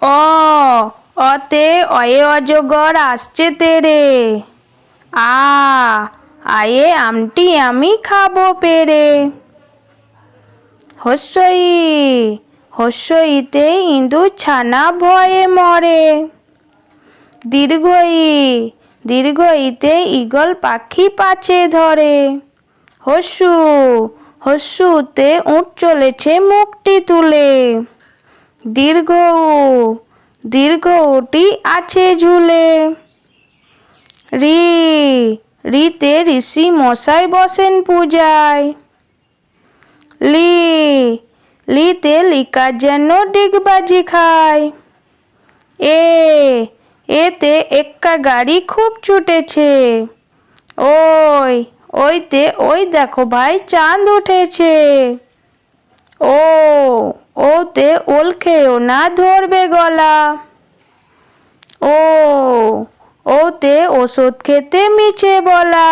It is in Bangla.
অ অতে অয়ে অজগর আসছে তেরে। আ আয়ে আমটি আমি খাবো পেরে। হস্যই হস্যইতে ইঁদুর ছানা ভয়ে মরে। দীর্ঘই দীর্ঘইতে ঈগল পাখি পাছে ধরে। হস্যু হস্যুতে উট চলেছে মুখটি তুলে। দীর্ঘ দীর্ঘ উটি আছে ঝুলে। রি রিতে ঋষি মশাই বসেন পূজায়। লি লিতে লিকার যেন ডিগবাজি খায়। এ এতে এক্কা গাড়ি খুব ছুটেছে। ওই ওইতে ওই দেখো ভাই চাঁদ উঠেছে। ও ওতে ওল খেয়েও না ধরবে গলা। ও ওতে ওষুধ খেতে মিছে বলা।